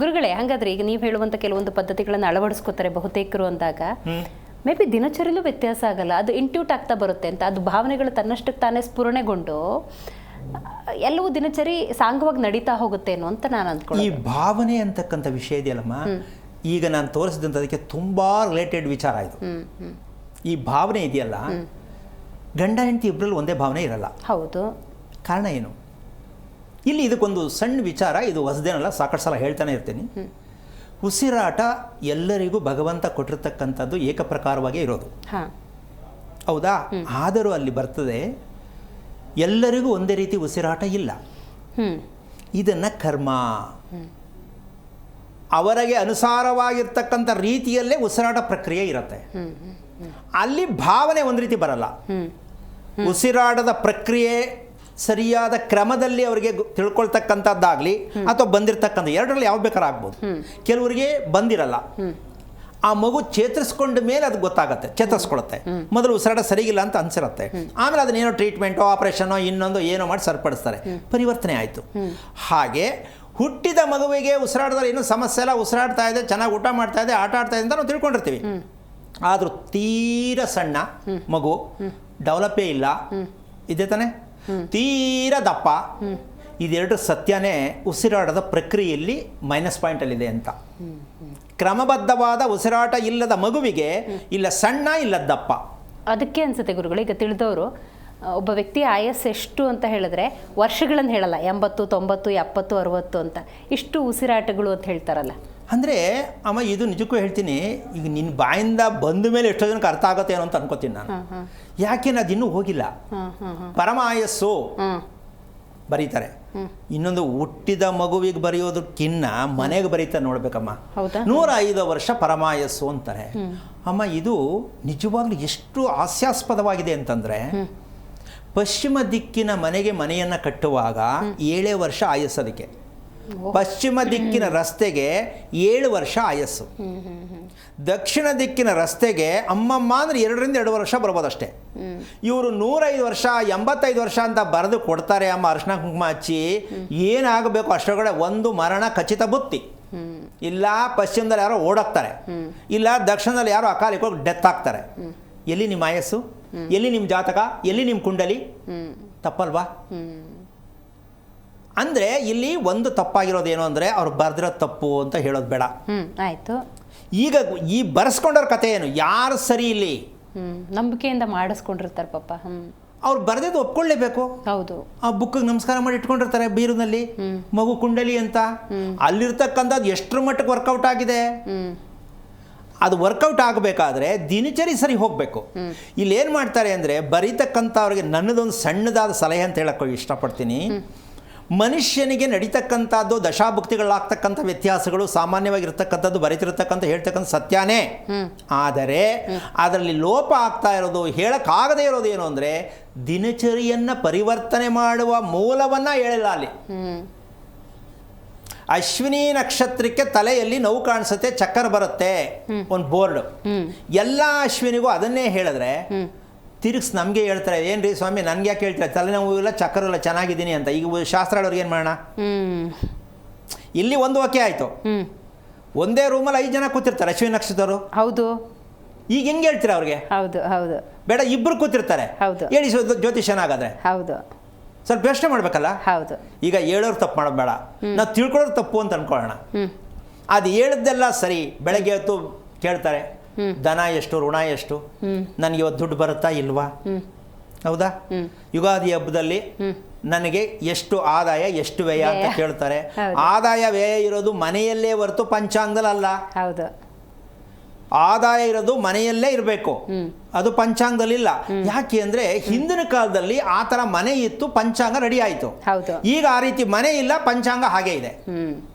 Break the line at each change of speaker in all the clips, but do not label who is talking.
ಗುರುಗಳೇ, ಹಾಗಾದ್ರೆ ಈಗ ನೀವು ಹೇಳುವಂತ ಕೆಲವೊಂದು ಪದ್ಧತಿಗಳನ್ನು ಅಳವಡಿಸ್ಕೋತಾರೆ ಬಹುತೇಕರು ಅಂದಾಗ ಮೇ ಬಿ ದಿನಚರಿಲೂ ವ್ಯತ್ಯಾಸ ಆಗಲ್ಲ, ಅದು ಇಂಟ್ಯೂಟ್ ಆಗ್ತಾ ಬರುತ್ತೆ ಅಂತ, ಅದು ಭಾವನೆಗಳು ತನ್ನಷ್ಟಕ್ಕೆ ತಾನೇ ಸ್ಫುರಣೆಗೊಂಡು ಎಲ್ಲವೂ ದಿನಚರಿ ಸಾಂಗವಾಗಿ ನಡೀತಾ ಹೋಗುತ್ತೇನೋ ಅಂತ ನಾನು ಅಂದ್ಕೊಳ್ಳಿ.
ಈ ಭಾವನೆ ಅಂತಕ್ಕಂಥ ವಿಷಯ ಇದೆಯಲ್ಲಮ್ಮ, ಈಗ ನಾನು ತೋರಿಸಿದಂಥದಕ್ಕೆ ತುಂಬ ರಿಲೇಟೆಡ್ ವಿಚಾರ ಇದು. ಈ ಭಾವನೆ ಇದೆಯಲ್ಲ, ಗಂಡ ಹೆಂಡತಿ ಇಬ್ಬರಲ್ಲಿ ಒಂದೇ ಭಾವನೆ ಇರಲ್ಲ.
ಹೌದು.
ಕಾರಣ ಏನು? ಇಲ್ಲಿ ಇದಕ್ಕೊಂದು ಸಣ್ಣ ವಿಚಾರ, ಇದು ಹೊಸದೇನಲ್ಲ, ಸಾಕಷ್ಟು ಸಲ ಹೇಳ್ತಾನೆ ಇರ್ತೀನಿ. ಉಸಿರಾಟ ಎಲ್ಲರಿಗೂ ಭಗವಂತ ಕೊಟ್ಟಿರ್ತಕ್ಕಂಥದ್ದು ಏಕಪ್ರಕಾರವಾಗೇ ಇರೋದು, ಹೌದಾ? ಆದರೂ ಅಲ್ಲಿ ಬರ್ತದೆ, ಎಲ್ಲರಿಗೂ ಒಂದೇ ರೀತಿ ಉಸಿರಾಟ ಇಲ್ಲ. ಇದನ್ನು ಕರ್ಮ, ಅವರಿಗೆ ಅನುಸಾರವಾಗಿರ್ತಕ್ಕಂಥ ರೀತಿಯಲ್ಲೇ ಉಸಿರಾಟ ಪ್ರಕ್ರಿಯೆ ಇರುತ್ತೆ. ಅಲ್ಲಿ ಭಾವನೆ ಒಂದು ರೀತಿ ಬರಲ್ಲ. ಉಸಿರಾಟದ ಪ್ರಕ್ರಿಯೆ ಸರಿಯಾದ ಕ್ರಮದಲ್ಲಿ ಅವರಿಗೆ ತಿಳ್ಕೊಳ್ತಕ್ಕಂಥದ್ದಾಗಲಿ ಅಥವಾ ಬಂದಿರತಕ್ಕಂಥ, ಎರಡರಲ್ಲಿ ಯಾವ ಬೇಕಾದ್ರೂ ಆಗ್ಬೋದು. ಕೆಲವರಿಗೆ ಬಂದಿರಲ್ಲ, ಆ ಮಗು ಚೇತರಿಸ್ಕೊಂಡ ಮೇಲೆ ಅದು ಗೊತ್ತಾಗತ್ತೆ, ಚೇತರಿಸ್ಕೊಳುತ್ತೆ. ಮೊದಲು ಉಸಿರಾಟ ಸರಿಗಿಲ್ಲ ಅಂತ ಅನ್ಸಿರುತ್ತೆ, ಆಮೇಲೆ ಅದನ್ನೇನೋ ಟ್ರೀಟ್ಮೆಂಟೋ ಆಪರೇಷನೋ ಇನ್ನೊಂದು ಏನೋ ಮಾಡಿ ಸರಿಪಡಿಸ್ತಾರೆ, ಪರಿವರ್ತನೆ ಆಯಿತು. ಹಾಗೆ ಹುಟ್ಟಿದ ಮಗುವಿಗೆ ಉಸಿರಾಟದಲ್ಲಿ ಏನೂ ಸಮಸ್ಯೆ ಇಲ್ಲ, ಉಸಿರಾಡ್ತಾ ಇದೆ, ಚೆನ್ನಾಗಿ ಊಟ ಮಾಡ್ತಾ ಇದೆ, ಆಟ ಆಡ್ತಾ ಇದೆ ಅಂತ ನಾವು ತಿಳ್ಕೊಂಡಿರ್ತೀವಿ. ಆದರೂ ತೀರ ಸಣ್ಣ ಮಗು, ಡೆವಲಪೇ ಇಲ್ಲ, ಇದೆ ತಾನೆ, ತೀರ ದಪ್ಪ, ಇದೆರಡು ಸತ್ಯನೇ ಉಸಿರಾಟದ ಪ್ರಕ್ರಿಯೆಯಲ್ಲಿ ಮೈನಸ್ ಪಾಯಿಂಟಲ್ಲಿದೆ ಅಂತ. ಕ್ರಮಬದ್ಧವಾದ ಉಸಿರಾಟ ಇಲ್ಲದ ಮಗುವಿಗೆ ಇಲ್ಲ ಸಣ್ಣ ಇಲ್ಲ ದಪ್ಪ.
ಅದಕ್ಕೆ ಅನ್ಸುತ್ತೆ ಗುರುಗಳು, ಈಗ ತಿಳಿದವರು ಒಬ್ಬ ವ್ಯಕ್ತಿಯ ಆಯಸ್ಸು ಎಷ್ಟು ಅಂತ ಹೇಳಿದ್ರೆ ವರ್ಷಗಳನ್ನು ಹೇಳಲ್ಲ, 80, 90, 70, 60 ಅಂತ, ಇಷ್ಟು ಉಸಿರಾಟಗಳು ಅಂತ ಹೇಳ್ತಾರಲ್ಲ.
ಅಂದರೆ ಅಮ್ಮ, ಇದು ನಿಜಕ್ಕೂ ಹೇಳ್ತೀನಿ, ಈಗ ನಿನ್ನ ಬಾಯಿಂದ ಬಂದ ಮೇಲೆ ಎಷ್ಟೋ ಜನಕ್ಕೆ ಅರ್ಥ ಆಗುತ್ತೆ ಏನೋ ಅಂತ ಅನ್ಕೋತೀನಿ ನಾನು. ಯಾಕೆ ಅದು ಇನ್ನೂ ಹೋಗಿಲ್ಲ. ಪರಮಾಯಸ್ಸು ಬರೀತಾರೆ, ಇನ್ನೊಂದು ಹುಟ್ಟಿದ ಮಗುವಿಗೆ ಬರೆಯೋದಕ್ಕಿನ್ನ ಮನೆಗೆ ಬರೀತಾರೆ ನೋಡ್ಬೇಕಮ್ಮ. 105 ವರ್ಷ ಪರಮಾಯಸ್ಸು ಅಂತಾರೆ. ಅಮ್ಮ, ಇದು ನಿಜವಾಗ್ಲೂ ಎಷ್ಟು ಹಾಸ್ಯಾಸ್ಪದವಾಗಿದೆ ಅಂತಂದರೆ, ಪಶ್ಚಿಮ ದಿಕ್ಕಿನ ಮನೆಗೆ ಮನೆಯನ್ನು ಕಟ್ಟುವಾಗ 7 ವರ್ಷ ಆಯಸ್ಸು ಅದಕ್ಕೆ. ಪಶ್ಚಿಮ ದಿಕ್ಕಿನ ರಸ್ತೆಗೆ 7 ವರ್ಷ ಆಯಸ್ಸು. ದಕ್ಷಿಣ ದಿಕ್ಕಿನ ರಸ್ತೆಗೆ ಅಮ್ಮಮ್ಮ ಅಂದರೆ 2 ರಿಂದ 2 ವರ್ಷ ಬರ್ಬೋದಷ್ಟೇ. ಇವರು 105 ವರ್ಷ 85 ವರ್ಷ ಅಂತ ಬರೆದು ಕೊಡ್ತಾರೆ ಅಮ್ಮ, ಅರ್ಶಿನ ಕುಂಕುಮ ಹಚ್ಚಿ. ಏನಾಗಬೇಕು ಅಷ್ಟೊಳಗಡೆ ಒಂದು ಮರಣ ಖಚಿತ ಬುತ್ತಿ. ಇಲ್ಲ ಪಶ್ಚಿಮದಲ್ಲಿ ಯಾರೋ ಓಡೋಗ್ತಾರೆ, ಇಲ್ಲ ದಕ್ಷಿಣದಲ್ಲಿ ಯಾರೋ ಅಕಾಲಿಕ ಡೆತ್ ಆಗ್ತಾರೆ. ಎಲ್ಲಿ ನಿಮ್ಮ ಆಯಸ್ಸು, ಎಲ್ಲಿ ನಿಮ್ಮ ಜಾತಕ, ಎಲ್ಲಿ ನಿಮ್ಮ ಕುಂಡಲಿ? ತಪ್ಪಲ್ವಾ? ಅಂದರೆ ಇಲ್ಲಿ ಒಂದು ತಪ್ಪಾಗಿರೋದೇನು ಅಂದರೆ, ಅವ್ರು ಬರೆದಿರೋ ತಪ್ಪು ಅಂತ ಹೇಳೋದು ಬೇಡ.
ಆಯಿತು.
ಈಗ ಈ ಬರೆಸ್ಕೊಂಡವ್ರ ಕಥೆ ಏನು? ಯಾರು ಸರಿ ಇಲ್ಲಿ?
ನಂಬಿಕೆಯಿಂದ ಮಾಡಿಸ್ಕೊಂಡಿರ್ತಾರೆ ಪಾಪ.
ಅವ್ರು ಬರೆದಿದ್ದು ಒಪ್ಕೊಳ್ಳೇಬೇಕು.
ಹೌದು.
ಆ ಬುಕ್ಕಿಗೆ ನಮಸ್ಕಾರ ಮಾಡಿ ಇಟ್ಕೊಂಡಿರ್ತಾರೆ ಬೀರುನಲ್ಲಿ, ಮಗು ಕುಂಡಲಿ ಅಂತ. ಅಲ್ಲಿರ್ತಕ್ಕಂಥದ್ದು ಎಷ್ಟರ ಮಟ್ಟಕ್ಕೆ ವರ್ಕೌಟ್ ಆಗಿದೆ? ಅದು ವರ್ಕೌಟ್ ಆಗಬೇಕಾದ್ರೆ ದಿನಚರಿ ಸರಿ ಹೋಗಬೇಕು. ಇಲ್ಲಿ ಏನು ಮಾಡ್ತಾರೆ ಅಂದರೆ, ಬರೀತಕ್ಕಂಥವ್ರಿಗೆ ನನ್ನದೊಂದು ಸಣ್ಣದಾದ ಸಲಹೆ ಅಂತ ಹೇಳಕ್ಕೆ ಇಷ್ಟಪಡ್ತೀನಿ. ಮನುಷ್ಯನಿಗೆ ನಡೀತಕ್ಕಂಥದ್ದು ದಶಾಭುಕ್ತಿಗಳಾಗ್ತಕ್ಕಂಥ ವ್ಯತ್ಯಾಸಗಳು ಸಾಮಾನ್ಯವಾಗಿರ್ತಕ್ಕಂಥದ್ದು ಬರೀತಿರ್ತಕ್ಕಂಥ ಹೇಳ್ತಕ್ಕಂಥ ಸತ್ಯನೇ. ಆದರೆ ಅದರಲ್ಲಿ ಲೋಪ ಆಗ್ತಾ ಇರೋದು, ಹೇಳಕ್ಕಾಗದೇ ಇರೋದು ಏನು ಅಂದರೆ, ದಿನಚರಿಯನ್ನು ಪರಿವರ್ತನೆ ಮಾಡುವ ಮೂಲವನ್ನು ಹೇಳಿಲ್ಲ ಅಲ್ಲಿ. ಅಶ್ವಿನಿ ನಕ್ಷತ್ರಕ್ಕೆ ತಲೆಯಲ್ಲಿ ನೋವು ಕಾಣಿಸುತ್ತೆ, ಚಕ್ಕರ್ ಬರುತ್ತೆ, ಒಂದು ಬೋರ್ಡ್. ಎಲ್ಲ ಅಶ್ವಿನಿಗೂ ಅದನ್ನೇ ಹೇಳಿದ್ರೆ ತಿರುಗಿಸ್ ನಮಗೆ ಹೇಳ್ತಾರೆ, ಏನ್ರಿ ಸ್ವಾಮಿ ನನಗೆ ಯಾಕೆ ಹೇಳ್ತಾರೆ, ತಲೆನೋವು ಇಲ್ಲ, ಚಕ್ಕರ್ ಇಲ್ಲ, ಚೆನ್ನಾಗಿದ್ದೀನಿ ಅಂತ. ಈಗ ಶಾಸ್ತ್ರ ಹೇಳೋರಿಗೆ ಏನು ಮಾಡೋಣ? ಇಲ್ಲಿ ಒಂದು ವಾಕ್ಯ ಆಯಿತು, ಒಂದೇ ರೂಮಲ್ಲಿ 5 ಜನ ಕೂತಿರ್ತಾರೆ ಅಶ್ವಿನಿ ನಕ್ಷತ್ರರು.
ಹೌದು.
ಈಗ ಹೆಂಗೆ ಹೇಳ್ತೀರಾ ಅವ್ರಿಗೆ?
ಹೌದು ಹೌದು.
ಬೇಡ, ಇಬ್ಬರು ಕೂತಿರ್ತಾರೆ.
ಹೌದು.
ಹೇಳಿ ಜ್ಯೋತಿಷನಾಗಾದ್ರೆ.
ಹೌದು.
ಸ್ವಲ್ಪ ಯೋಚನೆ ಮಾಡ್ಬೇಕಲ್ಲ.
ಹೌದು.
ಈಗ ಹೇಳೋರು ತಪ್ಪು ಮಾಡೋದು ಬೇಡ, ನಾವು ತಿಳ್ಕೊಳ್ಳೋರು ತಪ್ಪು ಅಂತ ಅನ್ಕೊಳ್ಳೋಣ. ಅದು ಹೇಳಿದ್ದೆಲ್ಲ ಸರಿ. ಬೆಳಗ್ಗೆ ಹೊತ್ತು ಕೇಳ್ತಾರೆ, ಧನ ಎಷ್ಟು, ಋಣ ಎಷ್ಟು, ನನಗೆ ಇವತ್ತು ದುಡ್ಡು ಬರುತ್ತಾ ಇಲ್ವಾ, ಹೌದಾ? ಯುಗಾದಿ ಹಬ್ಬದಲ್ಲಿ ನನಗೆ ಎಷ್ಟು ಆದಾಯ ಎಷ್ಟು ವ್ಯಯ ಅಂತ ಕೇಳ್ತಾರೆ. ಆದಾಯ ವ್ಯಯ ಇರೋದು ಮನೆಯಲ್ಲೇ ಹೊರತು ಪಂಚಾಂಗದಲ್ಲಿ ಅಲ್ಲ.
ಹೌದು.
ಆದಾಯ ಇರೋದು ಮನೆಯಲ್ಲೇ ಇರಬೇಕು, ಅದು ಪಂಚಾಂಗದಲ್ಲಿ ಇಲ್ಲ. ಯಾಕೆ ಅಂದರೆ ಹಿಂದಿನ ಕಾಲದಲ್ಲಿ ಆ ಥರ ಮನೆ ಇತ್ತು, ಪಂಚಾಂಗ ರೆಡಿ ಆಯಿತು. ಈಗ ಆ ರೀತಿ ಮನೆ ಇಲ್ಲ, ಪಂಚಾಂಗ ಹಾಗೆ ಇದೆ.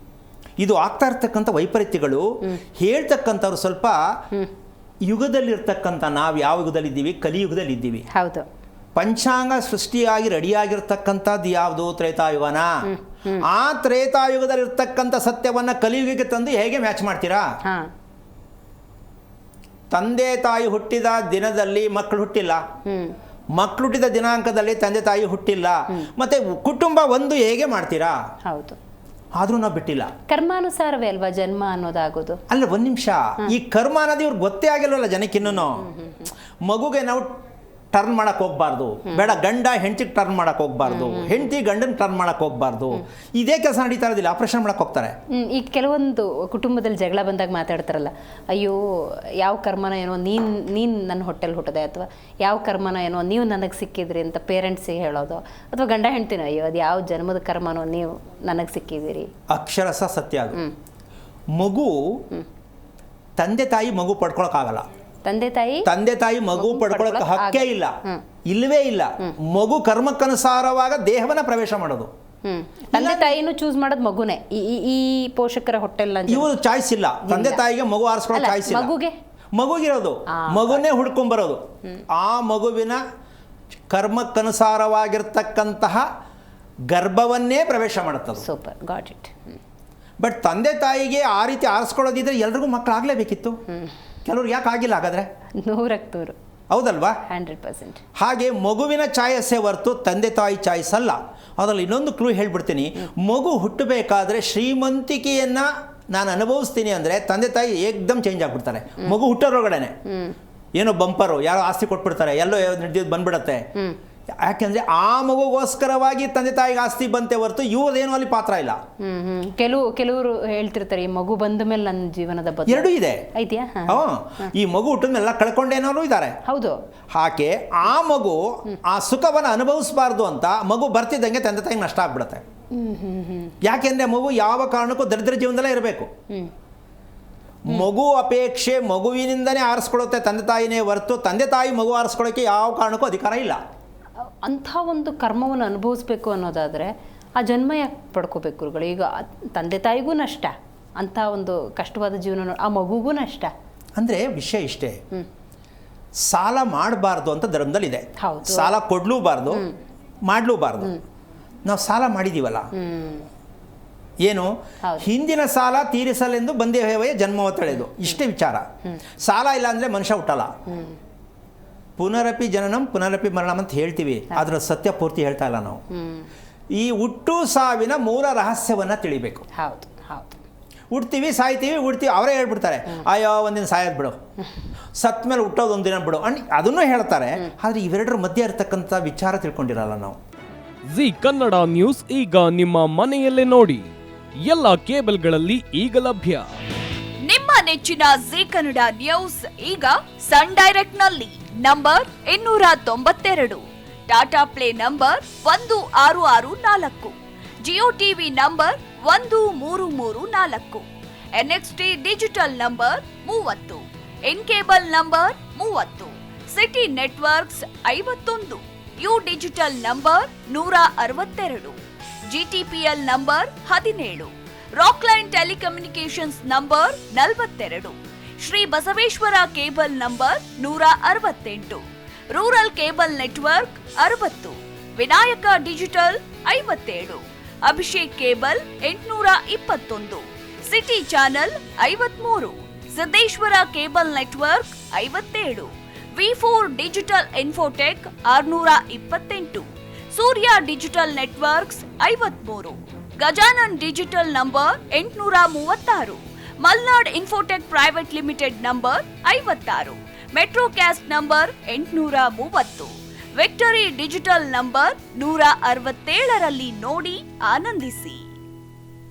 ಇದು ಆಗ್ತಾ ಇರ್ತಕ್ಕಂಥ ವೈಪರೀತ್ಯಗಳು ಹೇಳ್ತಕ್ಕಂಥವ್ರು ಸ್ವಲ್ಪ ಯುಗದಲ್ಲಿರ್ತಕ್ಕಂಥ, ನಾವು ಯಾವ ಯುಗದಲ್ಲಿದ್ದೀವಿ? ಕಲಿಯುಗದಲ್ಲಿ ಇದ್ದೀವಿ.
ಹೌದು.
ಪಂಚಾಂಗ ಸೃಷ್ಟಿಯಾಗಿ ರೆಡಿಯಾಗಿರ್ತಕ್ಕಂಥದ್ದು ಯಾವುದು? ತ್ರೇತಾಯುಗನ. ಆ ತ್ರೇತಾಯುಗದಲ್ಲಿರ್ತಕ್ಕಂಥ ಸತ್ಯವನ್ನು ಕಲಿಯುಗಕ್ಕೆ ತಂದು ಹೇಗೆ ಮ್ಯಾಚ್ ಮಾಡ್ತೀರಾ? ತಂದೆ ತಾಯಿ ಹುಟ್ಟಿದ ದಿನದಲ್ಲಿ ಮಕ್ಕಳು ಹುಟ್ಟಿಲ್ಲ, ಮಕ್ಕಳು ಹುಟ್ಟಿದ ದಿನಾಂಕದಲ್ಲಿ ತಂದೆ ತಾಯಿ ಹುಟ್ಟಿಲ್ಲ, ಮತ್ತೆ ಕುಟುಂಬ ಒಂದು ಹೇಗೆ ಮಾಡ್ತೀರಾ?
ಹೌದು.
ಆದರೂ ನಾವು ಬಿಟ್ಟಿಲ್ಲ.
ಕರ್ಮಾನುಸಾರವೇ ಅಲ್ವಾ ಜನ್ಮ ಅನ್ನೋದಾಗೋದು?
ಅಲ್ಲ, ಒಂದು ನಿಮಿಷ, ಈ ಕರ್ಮ ಅನ್ನೋದು ಇವ್ರಿಗೆ ಗೊತ್ತೇ ಆಗಿಲ್ವಲ್ಲ ಜನಕ್ಕಿನ್ನೂ. ಮಗುಗೆ ನಾವು ಟರ್ನ್ ಮಾಡಕ್ಕೆ ಹೋಗ್ಬಾರ್ದು, ಬೇಡ ಗಂಡ ಹೆಂಡತಿಗೆ ಟರ್ನ್ ಮಾಡಕ್ಕೆ ಹೋಗ್ಬಾರ್ದು, ಹೆಂಡತಿ ಗಂಡನ ಟರ್ನ್ ಮಾಡಕ್ಕೆ ಹೋಗ್ಬಾರ್ದು. ಇದೇ ಕೆಲಸ ನಡೀತಾ ಇರೋದಿಲ್ಲ, ಆಪರೇಷನ್ ಮಾಡಕ್ಕೆ ಹೋಗ್ತಾರೆ.
ಈಗ ಕೆಲವೊಂದು ಕುಟುಂಬದಲ್ಲಿ ಜಗಳ ಬಂದಾಗ ಮಾತಾಡ್ತಾರಲ್ಲ, ಅಯ್ಯೋ ಯಾವ ಕರ್ಮನ ಏನೋ ನೀನು ನನ್ನ ಹೊಟ್ಟೆಲ್ ಹುಟ್ಟದೆ, ಅಥವಾ ಯಾವ ಕರ್ಮನ ಏನೋ ನೀವು ನನಗೆ ಸಿಕ್ಕಿದ್ರಿ ಅಂತ ಪೇರೆಂಟ್ಸಿಗೆ ಹೇಳೋದು, ಅಥವಾ ಗಂಡ ಹೆಂಡ್ತಿನ ಅಯ್ಯೋ ಅದು ಯಾವ ಜನ್ಮದ ಕರ್ಮನೋ ನೀವು ನನಗೆ ಸಿಕ್ಕಿದ್ದೀರಿ.
ಅಕ್ಷರಶಃ ಸತ್ಯ ಅದು. ಮಗು ತಂದೆ ತಾಯಿ ಮಗು ಪಡ್ಕೊಳಕ್ಕಾಗಲ್ಲ.
ತಂದೆ ತಾಯಿ ಮಗು
ಪಡ್ಕೊಳಕ್ಕೆ ಹಕ್ಕೇ ಇಲ್ಲ, ಇಲ್ಲವೇ ಇಲ್ಲ. ಮಗು ಕರ್ಮಕ್ಕನುಸಾರವಾಗ ದೇಹವನ್ನ ಪ್ರವೇಶ ಮಾಡೋದು.
ತಂದೆ ತಾಯಿನೂ ಚೂಸ್ ಮಾಡೋದು ಮಗುನೇ. ಈ ಪೋಷಕರ ಹೊಟ್ಟೆಲ್ಲ
ಇವರು ಚಾಯ್ಸ್ ಇಲ್ಲ. ತಂದೆ ತಾಯಿಗೆ ಮಗು ಆರಿಸ್ಕೊಳ್ಳೋ ಚಾಯ್ಸ್ ಇಲ್ಲ. ಮಗುಗಿರೋದು ಮಗುನೇ ಹುಡ್ಕೊಂಡ್ಬರೋದು. ಆ ಮಗುವಿನ ಕರ್ಮಕ್ಕನುಸಾರವಾಗಿರ್ತಕ್ಕಂತಹ ಗರ್ಭವನ್ನೇ ಪ್ರವೇಶ ಮಾಡುತ್ತದೆ.
Super, got it.
ಬಟ್ ತಂದೆ ತಾಯಿಗೆ ಆ ರೀತಿ ಆರಿಸ್ಕೊಳ್ಳೋದಿದ್ರೆ ಎಲ್ರಿಗೂ ಮಕ್ಕಳಾಗಲೇಬೇಕಿತ್ತು. ಕೆಲವ್ರಿಗೆ ಯಾಕೆ ಆಗಿಲ್ಲ ಹಾಗಾದ್ರೆ?
100%
ಹೌದಲ್ವಾ?
100%.
ಹಾಗೆ ಮಗುವಿನ ಚಾಯ್ಸೇ ಹೊರತು ತಂದೆ ತಾಯಿ ಚಾಯ್ಸ್ ಅಲ್ಲ. ಅದರಲ್ಲಿ ಇನ್ನೊಂದು ಕ್ಲೂ ಹೇಳ್ಬಿಡ್ತೀನಿ. ಮಗು ಹುಟ್ಟಬೇಕಾದ್ರೆ ಶ್ರೀಮಂತಿಕೆಯನ್ನು ನಾನು ಅನುಭವಿಸ್ತೀನಿ ಅಂದರೆ ತಂದೆ ತಾಯಿ ಏಕ್ದಮ್ ಚೇಂಜ್ ಆಗಿಬಿಡ್ತಾರೆ. ಮಗು ಹುಟ್ಟೋರೊಳಗಡೆನೆ ಏನೋ ಬಂಪರು, ಯಾರೋ ಆಸ್ತಿ ಕೊಟ್ಬಿಡ್ತಾರೆ, ಎಲ್ಲೋ ನಡೆದಿದ್ದು ಬಂದ್ಬಿಡತ್ತೆ. ಯಾಕೆಂದ್ರೆ ಆ ಮಗುಗೋಸ್ಕರವಾಗಿ ತಂದೆ ತಾಯಿಗೆ ಆಸ್ತಿ ಬಂತೆ ಹೊರತು ಇವ್ರದೇನು ಅಲ್ಲಿ ಪಾತ್ರ ಇಲ್ಲ.
ಕೆಲವರು ಹೇಳ್ತಿರ್ತಾರೆ, ಈ ಮಗು ಬಂದ ಮೇಲೆ ನನ್ನ ಜೀವನದ ಬದಲು
ಎರಡೂ ಇದೆ.
ಐತಿಯಾ?
ಈ ಮಗು ಹುಟ್ಟಿದ್ಮೇಲೆ ಕಳ್ಕೊಂಡೇನೋರು ಇದ್ದಾರೆ.
ಹೌದು.
ಹಾಗೆ ಆ ಮಗು ಆ ಸುಖವನ್ನು ಅನುಭವಿಸಬಾರ್ದು ಅಂತ ಮಗು ಬರ್ತಿದ್ದಂಗೆ ತಂದೆ ತಾಯಿಗೆ ನಷ್ಟ ಆಗ್ಬಿಡುತ್ತೆ. ಯಾಕೆಂದ್ರೆ ಮಗು ಯಾವ ಕಾರಣಕ್ಕೂ ದರಿದ್ರ ಜೀವನದಲ್ಲೇ ಇರಬೇಕು. ಮಗು ಅಪೇಕ್ಷೆ ಮಗುವಿನಿಂದನೇ ಆರಿಸ್ಕೊಳ್ಳುತ್ತೆ ತಂದೆ ತಾಯಿನೇ ಹೊರತು ತಂದೆ ತಾಯಿ ಮಗು ಆರಿಸ್ಕೊಳ್ಳೋಕ್ಕೆ ಯಾವ ಕಾರಣಕ್ಕೂ ಅಧಿಕಾರ ಇಲ್ಲ.
ಅಂಥ ಒಂದು ಕರ್ಮವನ್ನು ಅನುಭವಿಸ್ಬೇಕು ಅನ್ನೋದಾದರೆ ಆ ಜನ್ಮ ಯಾಕೆ ಪಡ್ಕೋಬೇಕು ಗುರುಗಳು? ಈಗ ತಂದೆ ತಾಯಿಗೂ ನಷ್ಟ, ಅಂಥ ಒಂದು ಕಷ್ಟವಾದ ಜೀವನ ಆ ಮಗುಗೂ ನಷ್ಟ.
ಅಂದರೆ ವಿಷಯ ಇಷ್ಟೇ, ಸಾಲ ಮಾಡಬಾರ್ದು ಅಂತ ಧರ್ಮದಲ್ಲಿದೆ. ಸಾಲ ಕೊಡ್ಲೂಬಾರ್ದು, ಮಾಡಲೂಬಾರ್ದು. ನಾವು ಸಾಲ ಮಾಡಿದ್ದೀವಲ್ಲ, ಏನು ಹಿಂದಿನ ಸಾಲ ತೀರಿಸಲೆಂದು ಬಂದೇವೇ ಜನ್ಮವ ತಳೆದು, ಇಷ್ಟೇ ವಿಚಾರ. ಸಾಲ ಇಲ್ಲ ಅಂದರೆ ಮನುಷ್ಯ ಹುಟ್ಟಲ್ಲ. ಪುನರಪಿ ಜನನಂ ಪುನರಪಿ ಮರಣಂ ಅಂತ ಹೇಳ್ತೀವಿ, ಅದರ ಸತ್ಯ ಪೂರ್ತಿ ಹೇಳ್ತಾ ಇಲ್ಲ ನಾವು. ಈ ಹುಟ್ಟು ಸಾವಿನ ಮೂಲ ರಹಸ್ಯವನ್ನು ತಿಳಿಬೇಕು.
ಹೌದು ಹೌದು.
ಹುಡ್ತೀವಿ, ಸಾಯ್ತೀವಿ, ಅವರೇ ಹೇಳ್ಬಿಡ್ತಾರೆ, ಅಯ್ಯೋ ಒಂದಿನ ಸಾಯೋದು ಬಿಡು, ಸತ್ ಮೇಲೆ ಹುಟ್ಟೋದು ಒಂದಿನ ಬಿಡು ಅದನ್ನು ಹೇಳ್ತಾರೆ. ಆದರೆ ಇವೆರಡರ ಮಧ್ಯೆ ಇರತಕ್ಕಂಥ ವಿಚಾರ ತಿಳ್ಕೊಂಡಿರಲ್ಲ ನಾವು.
ಜಿ ಕನ್ನಡ ನ್ಯೂಸ್ ಈಗ ನಿಮ್ಮ ಮನೆಯಲ್ಲೇ ನೋಡಿ, ಎಲ್ಲ ಕೇಬಲ್ಗಳಲ್ಲಿ ಈಗ ಲಭ್ಯ.
ನಿಮ್ಮ ನೆಚ್ಚಿನ ಜಿ ಕನ್ನಡ ನ್ಯೂಸ್ ಈಗ ಸನ್ ಡೈರೆಕ್ಟ್ ನಲ್ಲಿ number 292, Tata play number 1664, Jio TV number 1334, NXT digital number 30, N cable number 30, city networks 51, U digital number 162, GTPL number 17, Rockline telecommunications number 42, Shri Basaveshwara cable number 168, rural cable network 60, Vinayaka digital 57, Abhishek cable 821, city channel 53, Siddeshwara cable network 57, ವಿ4 digital infotech 628, Surya digital networks 53, Gajanan digital number 836, Malnad infotech private limited number 56, Metrocast number 830, victory digital number 167ರಲ್ಲಿ ನೋಡಿ ಆನಂದಿಸಿ.